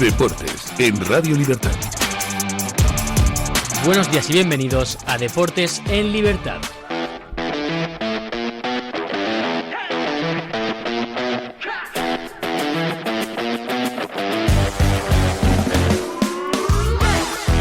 Deportes en Radio Libertad. Buenos días y bienvenidos a Deportes en Libertad.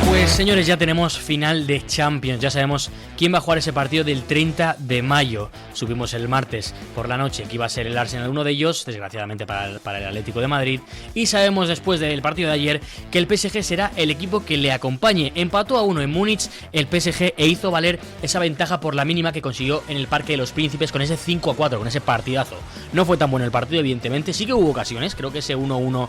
Pues señores, ya tenemos final de Champions, ya sabemos quién va a jugar ese partido del 30 de mayo. Supimos el martes por la noche que iba a ser el Arsenal uno de ellos, desgraciadamente para el Atlético de Madrid, y sabemos después del partido de ayer que el PSG será el equipo que le acompañe. Empató a 1 en Múnich el PSG e hizo valer esa ventaja por la mínima que consiguió en el Parque de los Príncipes con ese 5-4, con ese partidazo. No fue tan bueno el partido, evidentemente, sí que hubo ocasiones, creo que ese 1-1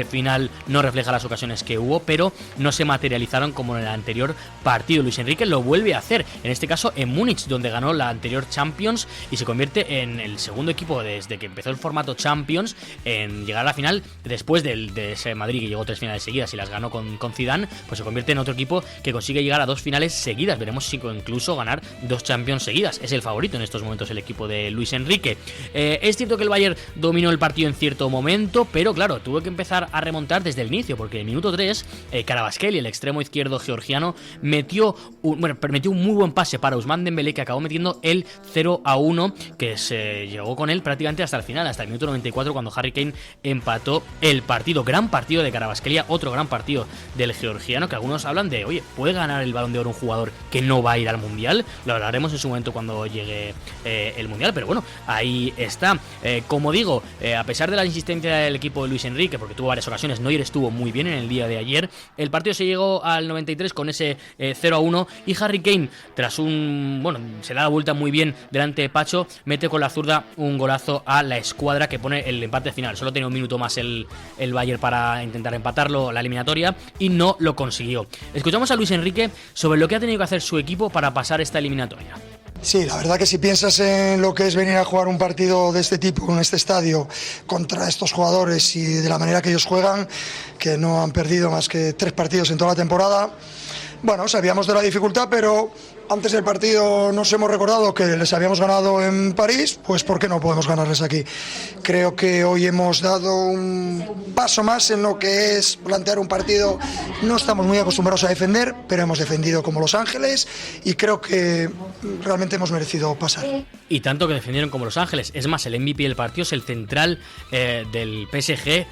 final no refleja las ocasiones que hubo, pero no se materializaron como en el anterior partido. Luis Enrique lo vuelve a hacer, en este caso en Múnich, donde ganó la anterior Champions y se convierte en el segundo equipo desde que empezó el formato Champions en llegar a la final, después de ese Madrid que llegó 3 finales seguidas y las ganó con Zidane, pues se convierte en otro equipo que consigue llegar a 2 finales seguidas. Veremos si incluso ganar 2 Champions seguidas. Es el favorito en estos momentos el equipo de Luis Enrique. Es cierto que el Bayern dominó el partido en cierto momento, pero claro, tuvo que empezar a remontar desde el inicio, porque en el minuto 3 Kvaratskhelia, el extremo izquierdo georgiano, permitió un muy buen pase para Ousmane Dembélé, que acabó metiendo el 0-1, que se llegó con él prácticamente hasta el final, hasta el minuto 94, cuando Harry Kane empató el partido. Gran partido de Kvaratskhelia, otro gran partido del georgiano, que algunos hablan de, oye, ¿puede ganar el Balón de Oro un jugador que no va a ir al Mundial? Lo hablaremos en su momento cuando llegue el Mundial, pero bueno, ahí está. Como digo, a pesar de la insistencia del equipo de Luis Enrique, porque tuvo varias ocasiones, Neuer estuvo muy bien en el día de ayer, el partido se llegó al 93 con ese 0-1 y Harry Kane, tras se da la vuelta muy bien delante de Pacho, mete con la zurda un golazo a la escuadra que pone el empate final. Solo tenía un minuto más el Bayern para intentar empatarlo, la eliminatoria, y no lo consiguió. Escuchamos a Luis Enrique sobre lo que ha tenido que hacer su equipo para pasar esta eliminatoria. Sí, la verdad que si piensas en lo que es venir a jugar un partido de este tipo, en este estadio, contra estos jugadores y de la manera que ellos juegan, que no han perdido más que 3 partidos en toda la temporada, bueno, sabíamos de la dificultad, pero antes del partido nos hemos recordado que les habíamos ganado en París, pues ¿por qué no podemos ganarles aquí? Creo que hoy hemos dado un paso más en lo que es plantear un partido. No estamos muy acostumbrados a defender, pero hemos defendido como Los Ángeles y creo que realmente hemos merecido pasar. Y tanto que defendieron como Los Ángeles. Es más, el MVP del partido es el central del PSG,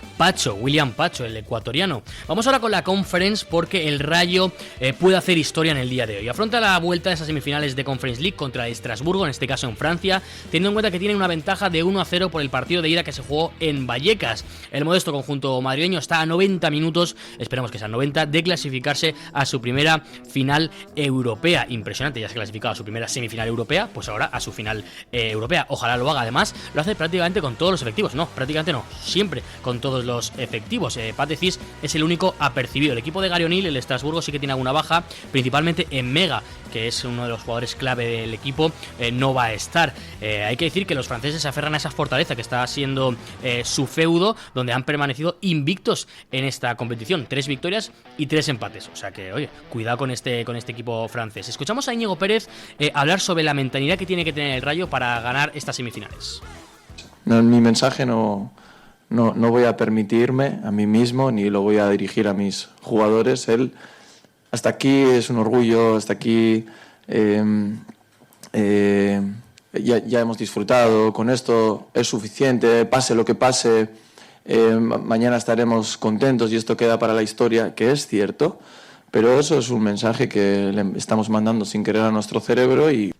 William Pacho, el ecuatoriano. Vamos ahora con la Conference, porque el Rayo puede hacer historia en el día de hoy. Afronta la vuelta de esas semifinales de Conference League contra el Estrasburgo, en este caso en Francia, teniendo en cuenta que tiene una ventaja de 1-0 por el partido de ida que se jugó en Vallecas. El modesto conjunto madrileño está a 90 minutos, esperemos que sean 90, de clasificarse a su primera final europea. Impresionante, ya se ha clasificado a su primera semifinal europea, pues ahora a su final europea. Ojalá lo haga. Además, lo hace prácticamente con todos los efectivos. No, prácticamente no, siempre con todos los efectivos. Pate Cis es el único apercibido. El equipo de Gary O'Neill, el Estrasburgo, sí que tiene alguna baja, principalmente en Mega, que es uno de los jugadores clave del equipo, no va a estar. Hay que decir que los franceses se aferran a esa fortaleza que está siendo su feudo, donde han permanecido invictos en esta competición. 3 victorias y 3 empates. O sea que, oye, cuidado con este equipo francés. Escuchamos a Íñigo Pérez hablar sobre la mentalidad que tiene que tener el Rayo para ganar estas semifinales. No, mi mensaje no voy a permitirme a mí mismo, ni lo voy a dirigir a mis jugadores. Hasta aquí es un orgullo, hasta aquí ya hemos disfrutado, con esto es suficiente, pase lo que pase, mañana estaremos contentos y esto queda para la historia, que es cierto, pero eso es un mensaje que le estamos mandando sin querer a nuestro cerebro y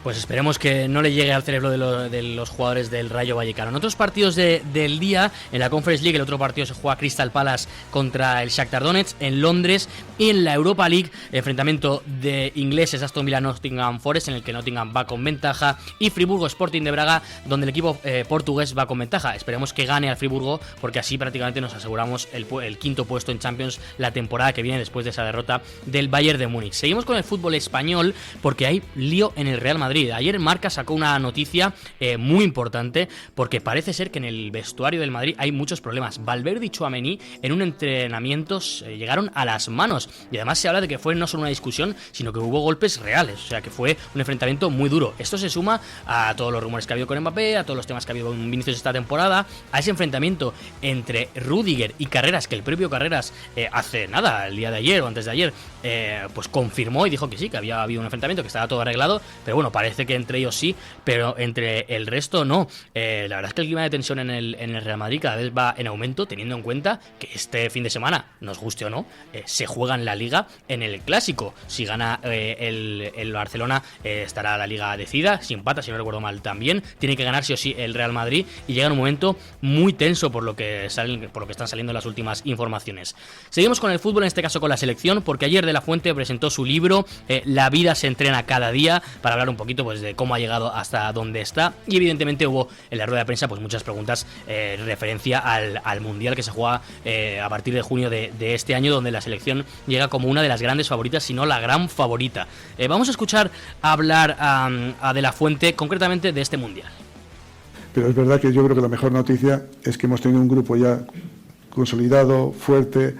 pues esperemos que no le llegue al cerebro de los jugadores del Rayo Vallecano. En otros partidos del día, en la Conference League, el otro partido se juega Crystal Palace contra el Shakhtar Donetsk en Londres, y en la Europa League, enfrentamiento de ingleses, Aston Villa Nottingham Forest, en el que Nottingham va con ventaja, y Friburgo Sporting de Braga, donde el equipo portugués va con ventaja. Esperemos que gane al Friburgo, porque así prácticamente nos aseguramos el quinto puesto en Champions la temporada que viene, después de esa derrota del Bayern de Múnich. Seguimos con el fútbol español, porque hay lío en el Real Madrid. Ayer Marca sacó una noticia muy importante, porque parece ser que en el vestuario del Madrid hay muchos problemas. Valverde y Tchouaméni en un entrenamiento llegaron a las manos. Y además se habla de que fue no solo una discusión, sino que hubo golpes reales, o sea que fue un enfrentamiento muy duro. Esto se suma a todos los rumores que ha habido con Mbappé, a todos los temas que ha habido en Vinicius esta temporada, a ese enfrentamiento entre Rüdiger y Carreras, que el propio Carreras hace nada, el día de ayer o antes de ayer, pues confirmó y dijo que sí, que había habido un enfrentamiento, que estaba todo arreglado, pero bueno, parece que entre ellos sí, pero entre el resto no. La verdad es que el clima de tensión en el Real Madrid cada vez va en aumento, teniendo en cuenta que este fin de semana, nos guste o no, se juega en la Liga en el Clásico. Si gana el Barcelona, estará la Liga decidida, si empata, si no recuerdo mal también, tiene que ganar sí o sí el Real Madrid, y llega en un momento muy tenso por lo que están saliendo las últimas informaciones. Seguimos con el fútbol, en este caso con la selección, porque ayer De La Fuente presentó su libro La vida se entrena cada día, para hablar un poquito pues de cómo ha llegado hasta donde está, y evidentemente hubo en la rueda de prensa pues muchas preguntas referencia al Mundial que se juega a partir de junio de este año, donde la selección llega como una de las grandes favoritas, si no la gran favorita. Vamos a escuchar hablar a De La Fuente concretamente de este Mundial. Pero es verdad que yo creo que la mejor noticia es que hemos tenido un grupo ya consolidado, fuerte,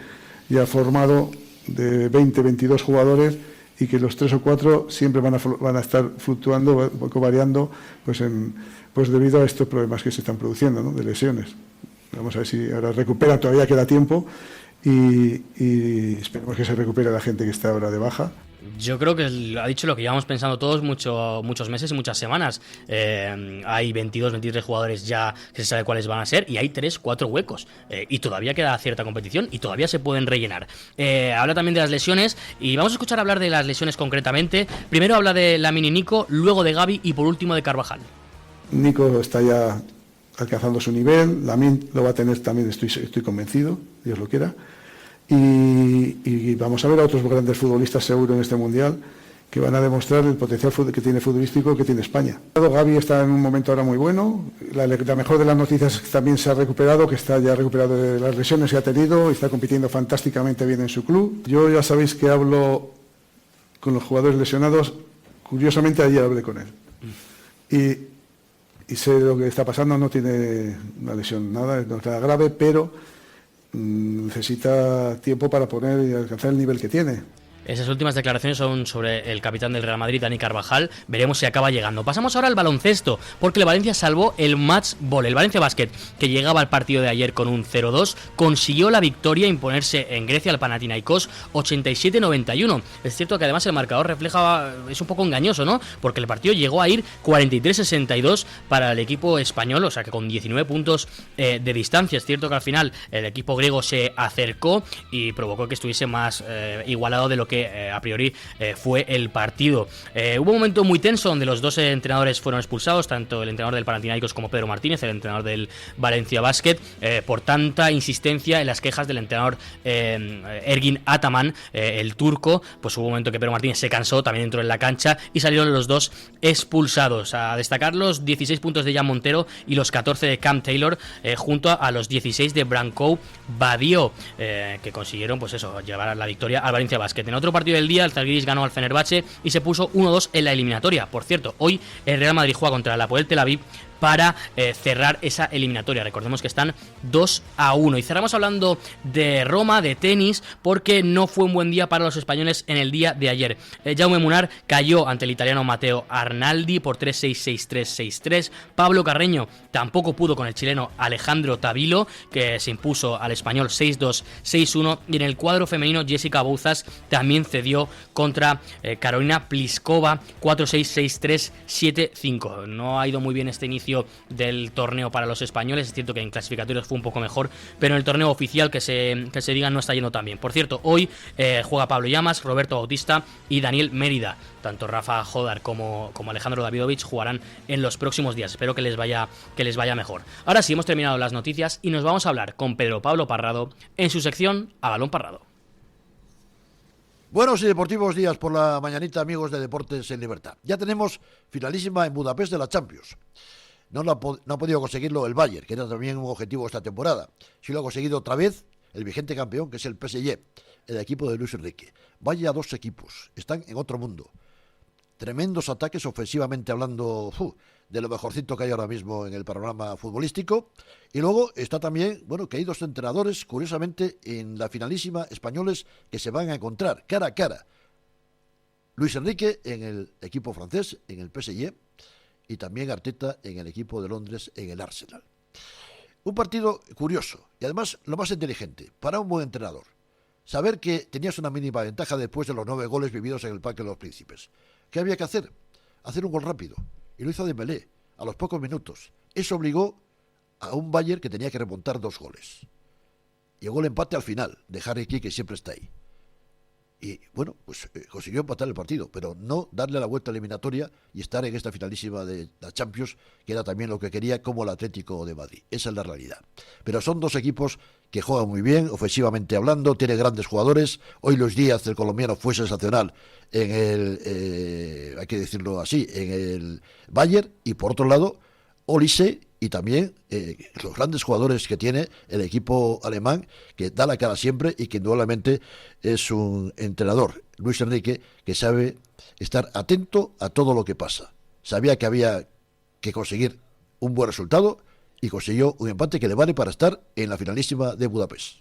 ya formado, de 20, 22 jugadores, y que los 3 o 4 siempre van a estar fluctuando, un poco variando, pues debido a estos problemas que se están produciendo, ¿no?, de lesiones. Vamos a ver si ahora recupera, todavía queda tiempo, y esperemos que se recupere la gente que está ahora de baja. Yo creo que ha dicho lo que llevamos pensando todos muchos meses y muchas semanas. Hay 22, 23 jugadores ya que se sabe cuáles van a ser, y hay 3, 4 huecos. Y todavía queda cierta competición y todavía se pueden rellenar. Habla también de las lesiones, y vamos a escuchar hablar de las lesiones concretamente. Primero habla de Lamine y Nico, luego de Gavi y por último de Carvajal. Nico está ya alcanzando su nivel, Lamine lo va a tener también, estoy convencido, Dios lo quiera. Y vamos a ver a otros grandes futbolistas seguro en este Mundial que van a demostrar el potencial que tiene futbolístico que tiene España. Gavi está en un momento ahora muy bueno, la mejor de las noticias es que también se ha recuperado, que está ya recuperado de las lesiones que ha tenido, y está compitiendo fantásticamente bien en su club. Yo ya sabéis que hablo con los jugadores lesionados, curiosamente ayer hablé con él. Y sé lo que está pasando, no tiene una lesión, no es nada grave, pero necesita tiempo para poner y alcanzar el nivel que tiene. Esas últimas declaraciones son sobre el capitán del Real Madrid, Dani Carvajal. Veremos si acaba llegando. Pasamos ahora al baloncesto, porque el Valencia salvó el match ball. El Valencia Basket, que llegaba al partido de ayer con un 0-2, consiguió la victoria, imponerse en Grecia al Panathinaikos 87-91. Es cierto que además el marcador es un poco engañoso, ¿no? Porque el partido llegó a ir 43-62 para el equipo español, o sea que con 19 puntos de distancia. Es cierto que al final el equipo griego se acercó y provocó que estuviese más igualado de lo que a priori fue el partido. Hubo un momento muy tenso donde los dos entrenadores fueron expulsados, tanto el entrenador del Panathinaikos como Pedro Martínez, el entrenador del Valencia Basket, por tanta insistencia en las quejas del entrenador Ergin Ataman, el turco. Pues hubo un momento que Pedro Martínez se cansó, también entró en la cancha, y salieron los dos expulsados. A destacar los 16 puntos de Jan Montero y los 14 de Cam Taylor, junto a los 16 de Branko Badio, que consiguieron pues eso, llevar la victoria al Valencia Basket. En otro partido del día, el Zalgiris ganó al Fenerbahce y se puso 1-2 en la eliminatoria. Por cierto, hoy el Real Madrid juega contra el Hapoel Tel Aviv para cerrar esa eliminatoria. Recordemos que están 2-1. Y cerramos hablando de Roma, de tenis, porque no fue un buen día para los españoles en el día de ayer. Jaume Munar cayó ante el italiano Matteo Arnaldi por 3-6, 6-3, 6-3. Pablo Carreño tampoco pudo con el chileno Alejandro Tavilo, que se impuso al español 6-2, 6-1. Y en el cuadro femenino, Jessica Bouzas también cedió contra Carolina Pliskova 4-6, 6-3, 7-5. No ha ido muy bien este inicio del torneo para los españoles. Es cierto que en clasificatorios fue un poco mejor, pero en el torneo oficial que se diga no está yendo tan bien. Por cierto, hoy juega Pablo Llamas, Roberto Bautista y Daniel Mérida. Tanto Rafa Jodar como Alejandro Davidovich jugarán en los próximos días. Espero que les vaya mejor. Ahora sí, hemos terminado las noticias y nos vamos a hablar con Pedro Pablo Parrado en su sección A Balón Parrado. Buenos y deportivos días por la mañanita, amigos de Deportes en Libertad. Ya tenemos finalísima en Budapest de la Champions. No ha podido conseguirlo el Bayern, que era también un objetivo esta temporada. Sí lo ha conseguido otra vez el vigente campeón, que es el PSG, el equipo de Luis Enrique. Vaya dos equipos, están en otro mundo. tremendos ataques ofensivamente hablando, de lo mejorcito que hay ahora mismo en el panorama futbolístico. Y luego está también, bueno, que hay dos entrenadores, curiosamente, en la finalísima españoles que se van a encontrar cara a cara. Luis Enrique en el equipo francés, en el PSG, y también Arteta en el equipo de Londres, en el Arsenal. Un partido curioso y además lo más inteligente para un buen entrenador. Saber que tenías una mínima ventaja después de los 9 goles vividos en el Parque de los Príncipes. ¿Qué había que hacer? Hacer un gol rápido. Y lo hizo Dembélé, a los pocos minutos. Eso obligó a un Bayern que tenía que remontar 2 goles. Llegó el empate al final de Harry Kane, que siempre está ahí. Y bueno, pues consiguió empatar el partido, pero no darle la vuelta eliminatoria y estar en esta finalísima de la Champions, que era también lo que quería, como el Atlético de Madrid. Esa es la realidad. Pero son dos equipos que juegan muy bien, ofensivamente hablando, tiene grandes jugadores. Hoy Luis Díaz, el colombiano, fue sensacional en el, hay que decirlo así, en el Bayern. Y por otro lado, Olise y también los grandes jugadores que tiene el equipo alemán, que da la cara siempre y que indudablemente es un entrenador, Luis Enrique, que sabe estar atento a todo lo que pasa. Sabía que había que conseguir un buen resultado y consiguió un empate que le vale para estar en la finalísima de Budapest.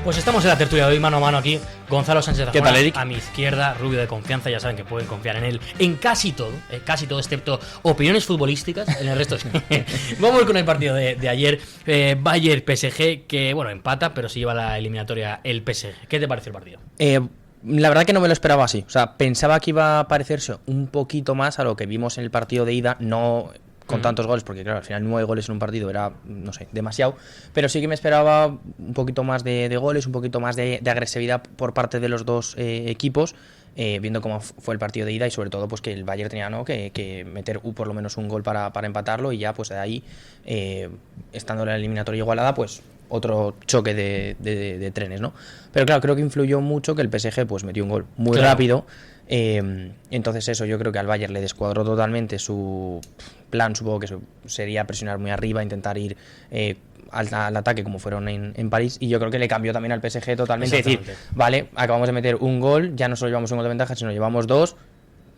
Pues estamos en la tertulia de hoy, mano a mano aquí. Gonzalo Sánchez ¿Qué tal, Eric? a mi izquierda, rubio de confianza, ya saben que pueden confiar en él en casi todo, excepto opiniones futbolísticas, en el resto sí. Vamos con el partido de ayer, Bayern-PSG, que bueno, empata, pero se lleva la eliminatoria el PSG. ¿Qué te pareció el partido? La verdad que no me lo esperaba así, o sea, pensaba que iba a parecerse un poquito más a lo que vimos en el partido de ida, no con tantos goles, porque claro, al final 9 goles en un partido era, no sé, demasiado, pero sí que me esperaba un poquito más de goles, un poquito más de agresividad por parte de los dos equipos, viendo cómo fue el partido de ida y sobre todo pues que el Bayern tenía, ¿no?, que meter por lo menos un gol para empatarlo y ya pues de ahí, estando la eliminatoria igualada, pues otro choque de trenes, ¿no? Pero claro, creo que influyó mucho que el PSG pues metió un gol muy rápido. Entonces eso, yo creo que al Bayern le descuadró totalmente su plan, supongo que sería presionar muy arriba, intentar ir al ataque como fueron en París, y yo creo que le cambió también al PSG totalmente, decir, vale, acabamos de meter un gol, ya no solo llevamos un gol de ventaja, sino llevamos 2,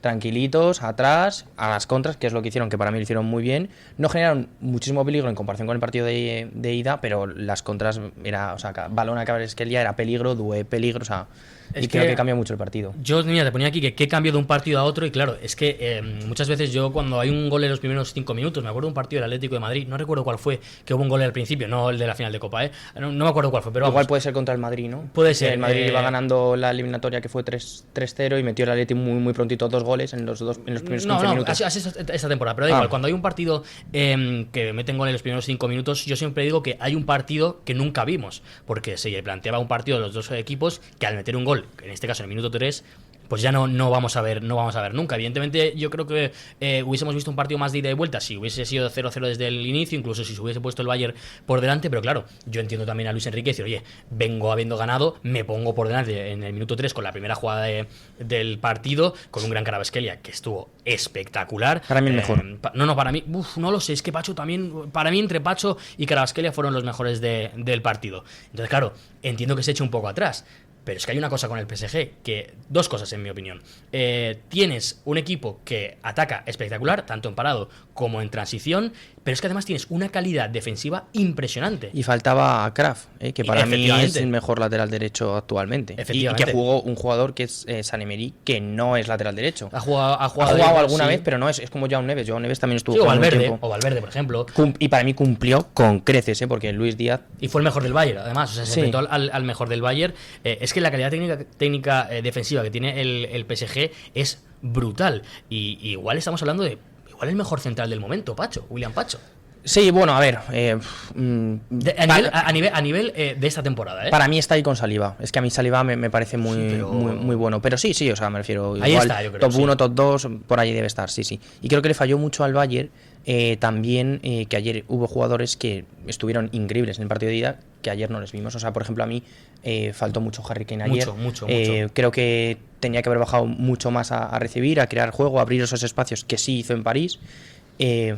tranquilitos, atrás, a las contras, que es lo que hicieron, que para mí lo hicieron muy bien. No generaron muchísimo peligro en comparación con el partido de ida, pero las contras era, o sea, balón a Kvaratskhelia era peligro, Doué peligro, o sea, y creo que cambió mucho el partido. Yo, mira, te ponía aquí que cambio de un partido a otro, y claro, es que muchas veces yo cuando hay un gol en los primeros 5 minutos, me acuerdo de un partido del Atlético de Madrid, no recuerdo cuál fue, que hubo un gol al principio, no el de la final de Copa, no me acuerdo cuál fue, pero igual vamos. Puede ser contra el Madrid, ¿no? Puede ser. El Madrid iba ganando la eliminatoria, que fue 3-0, y metió el Atlético muy prontito 2 goles en los primeros 15 minutos. No, así esta temporada, pero da igual, cuando hay un partido que meten gol en los primeros 5 minutos, yo siempre digo que hay un partido que nunca vimos, porque se planteaba un partido de los dos equipos que al meter un gol, en este caso en el minuto 3, pues ya no vamos a ver nunca. Evidentemente yo creo que hubiésemos visto un partido más de ida y vuelta si hubiese sido 0-0 desde el inicio, incluso si se hubiese puesto el Bayern por delante, pero claro, yo entiendo también a Luis Enrique decir, oye, vengo habiendo ganado, me pongo por delante en el minuto 3 con la primera jugada del partido, con un gran Kvaratskhelia que estuvo espectacular. Para mí el mejor. Para mí, no lo sé, es que Pacho también, para mí entre Pacho y Kvaratskhelia fueron los mejores del partido. Entonces claro, entiendo que se eche un poco atrás. Pero es que hay una cosa con el PSG, que dos cosas en mi opinión. Tienes un equipo que ataca espectacular, tanto en parado como en transición, pero es que además tienes una calidad defensiva impresionante. Y faltaba a Kraft, que para mí es el mejor lateral derecho actualmente. Y que jugó un jugador que es San Emery, que no es lateral derecho. Ha jugado alguna vez, pero no es como Joao Neves. Joao Neves también estuvo jugando un tiempo. O Valverde, por ejemplo. Y para mí cumplió con creces, porque Luis Díaz... Y fue el mejor del Bayern, además. O sea, se enfrentó al mejor del Bayern. Es que la calidad técnica defensiva que tiene el PSG es brutal. Y igual estamos hablando de el mejor central del momento, William Pacho. Sí, bueno, a ver. A nivel de esta temporada, ¿eh? Para mí está ahí con Saliba. Es que a mí Saliba me parece muy bueno. Pero sí, o sea, me refiero. Ahí igual, está, yo creo. Top 1, top 2, por ahí debe estar, sí. Y creo que le falló mucho al Bayern. También que ayer hubo jugadores que estuvieron increíbles en el partido de ida, que ayer no les vimos. O sea, por ejemplo, a mí faltó mucho Harry Kane ayer. Mucho. Creo que tenía que haber bajado mucho más a recibir, a crear juego, a abrir esos espacios que sí hizo en París.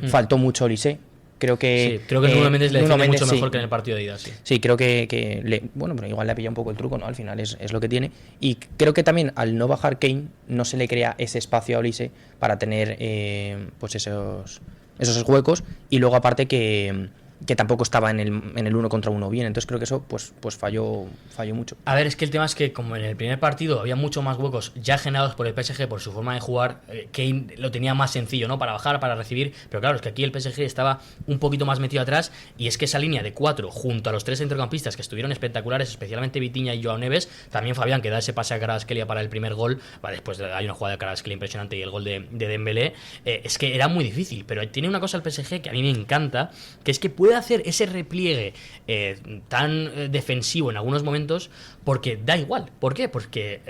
faltó mucho Olise. Creo que Nuno Méndez le defiende mucho sí. mejor que en el partido de ida, sí. Sí, creo que bueno, pero igual le ha pillado un poco el truco, ¿no? Al final es lo que tiene. Y creo que también al no bajar Kane no se le crea ese espacio a Olise para tener pues esos huecos. Y luego aparte que tampoco estaba en el 1 contra 1 bien. Entonces creo que eso pues falló mucho. A ver, es que el tema es que como en el primer partido había mucho más huecos ya generados por el PSG por su forma de jugar, Kane lo tenía más sencillo, ¿no? Para bajar, para recibir, pero claro, es que aquí el PSG estaba un poquito más metido atrás y es que esa línea de 4 junto a los 3 centrocampistas que estuvieron espectaculares, especialmente Vitinha y Joao Neves, también Fabián que da ese pase a Kvaratskhelia para el primer gol, después hay una jugada de Kvaratskhelia impresionante y el gol de Dembélé, es que era muy difícil, pero tiene una cosa el PSG que a mí me encanta, que es que puede hacer ese repliegue tan defensivo en algunos momentos porque da igual. ¿Por qué? Porque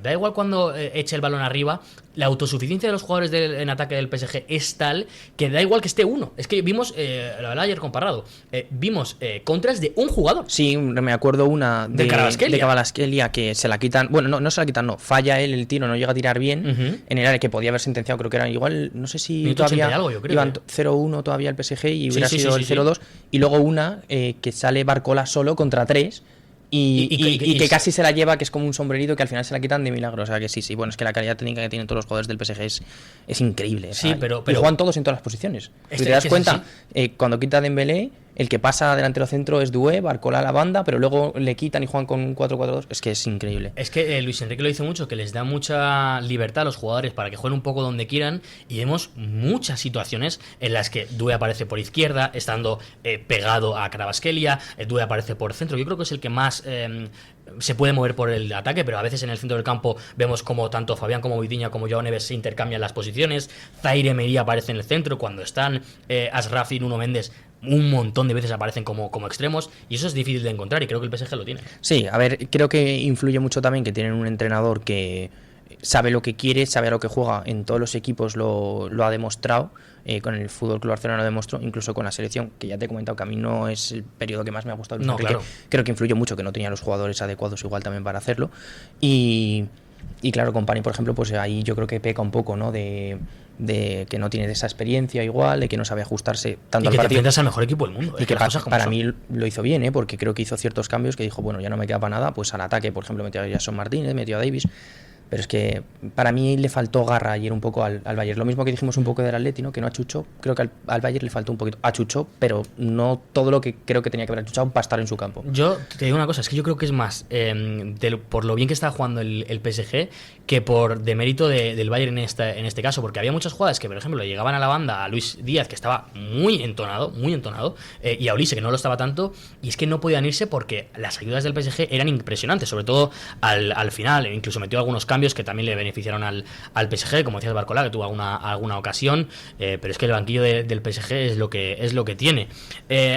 da igual cuando eche el balón arriba, la autosuficiencia de los jugadores en ataque del PSG es tal que da igual que esté uno. Es que vimos, lo hablaba ayer con Parrado, vimos contras de un jugador. Sí, me acuerdo una de Kvaratskhelia que se la quitan, bueno, no se la quitan, no, falla él el tiro, no llega a tirar bien en el área que podía haber sentenciado, creo que era igual, no sé si todavía algo, yo creo, iban 0-1 todavía el PSG y hubiera sido el 0-2 sí. Y luego una que sale Barcola solo contra 3 y que casi se la lleva, que es como un sombrerito que al final se la quitan de milagro. O sea que sí, bueno, es que la calidad técnica que tienen todos los jugadores del PSG es increíble. Sí, o sea, pero y juegan todos en todas las posiciones. Si te das cuenta, cuando quita Dembélé, el que pasa delantero centro es Doué, Barcola a la banda, pero luego le quitan y juegan con un 4-4-2. Es que es increíble. Es que Luis Enrique lo dice mucho, que les da mucha libertad a los jugadores para que jueguen un poco donde quieran, y vemos muchas situaciones en las que Doué aparece por izquierda, estando pegado a Kvaratskhelia, Doué aparece por centro. Yo creo que es el que más se puede mover por el ataque, pero a veces en el centro del campo vemos como tanto Fabián como Vitinha como Joao Neves se intercambian las posiciones. Zaire Emery aparece en el centro cuando están Achraf y Nuno Méndez. Un montón de veces aparecen como extremos y eso es difícil de encontrar y creo que el PSG lo tiene. Sí, a ver, creo que influye mucho también que tienen un entrenador que sabe lo que quiere, sabe a lo que juega, en todos los equipos lo ha demostrado, con el Fútbol Club Barcelona lo demostró, incluso con la selección, que ya te he comentado que a mí no es el periodo que más me ha gustado. No, claro. Creo que influye mucho que no tenía los jugadores adecuados igual también para hacerlo y claro, con Pani, por ejemplo, pues ahí yo creo que peca un poco, ¿no? De que no tiene esa experiencia igual, de que no sabe ajustarse tanto al partido. Y que te enfrentas al mejor equipo del mundo. Y que para mí lo hizo bien, porque creo que hizo ciertos cambios que dijo, bueno, ya no me queda para nada, pues al ataque, por ejemplo, metió a Jason Martínez, metió a Davis. Pero es que para mí le faltó garra ayer un poco al Bayern. Lo mismo que dijimos un poco del Atleti, ¿no? Que no achuchó. Creo que al Bayern le faltó un poquito. Achuchó, pero no todo lo que creo que tenía que haber achuchado para estar en su campo. Yo te digo una cosa, es que yo creo que es más por lo bien que está jugando el PSG que por demérito del Bayern en este caso, porque había muchas jugadas que, por ejemplo, le llegaban a la banda a Luis Díaz, que estaba muy entonado, y a Olise, que no lo estaba tanto, y es que no podían irse porque las ayudas del PSG eran impresionantes, sobre todo al final. Incluso metió algunos cambios que también le beneficiaron al PSG, como decías Barcola, que tuvo alguna ocasión, pero es que el banquillo del PSG es lo que tiene.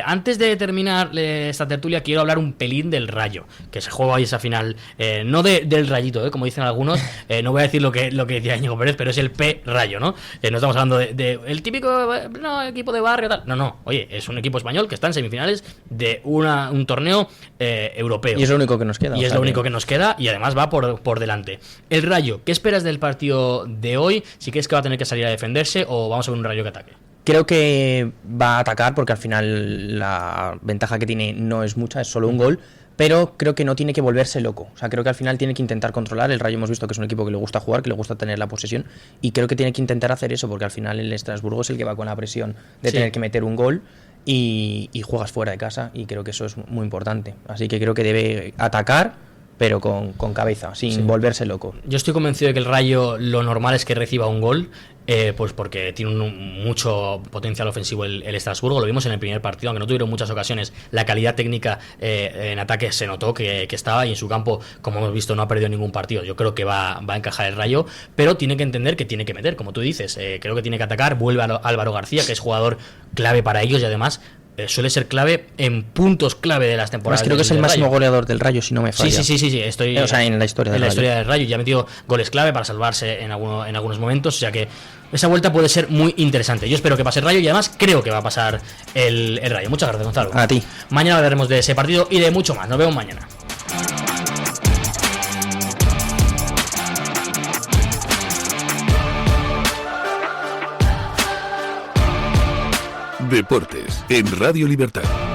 Antes de terminar esta tertulia, quiero hablar un pelín del Rayo, que se juega hoy esa final, no del Rayito, como dicen algunos, no voy a decir lo que decía Íñigo Pérez, pero es el P-Rayo, ¿no? No estamos hablando de el típico equipo de barrio, tal. No, oye, es un equipo español que está en semifinales de un torneo europeo. Y es lo único que nos queda. Y es lo único que nos queda, y además va por delante. El Rayo, ¿qué esperas del partido de hoy? Si crees que va a tener que salir a defenderse o vamos a ver un Rayo que ataque. Creo que va a atacar porque al final la ventaja que tiene no es mucha, es solo un gol, pero creo que no tiene que volverse loco. O sea, creo que al final tiene que intentar controlar. El Rayo hemos visto que es un equipo que le gusta jugar, que le gusta tener la posesión, y creo que tiene que intentar hacer eso porque al final el Estrasburgo es el que va con la presión de tener que meter un gol y juegas fuera de casa, y creo que eso es muy importante. Así que creo que debe atacar, pero con cabeza, sin volverse loco. Yo estoy convencido de que el Rayo lo normal es que reciba un gol, pues porque tiene mucho potencial ofensivo el Estrasburgo. Lo vimos en el primer partido, aunque no tuvieron muchas ocasiones. La calidad técnica en ataque se notó que estaba, y en su campo, como hemos visto, no ha perdido ningún partido. Yo creo que va a encajar el Rayo, pero tiene que entender que tiene que meter, como tú dices. Creo que tiene que atacar. Vuelve Álvaro García, que es jugador clave para ellos, y además suele ser clave en puntos clave de las temporadas. Creo que es el máximo goleador del Rayo, si no me falla. Sí. O sea, en la historia del Rayo. Ya ha metido goles clave para salvarse en algunos momentos. O sea que esa vuelta puede ser muy interesante. Yo espero que pase el Rayo, y además creo que va a pasar el Rayo. Muchas gracias, Gonzalo. A ti. Mañana hablaremos de ese partido y de mucho más. Nos vemos mañana. Deportes en Radio Libertad.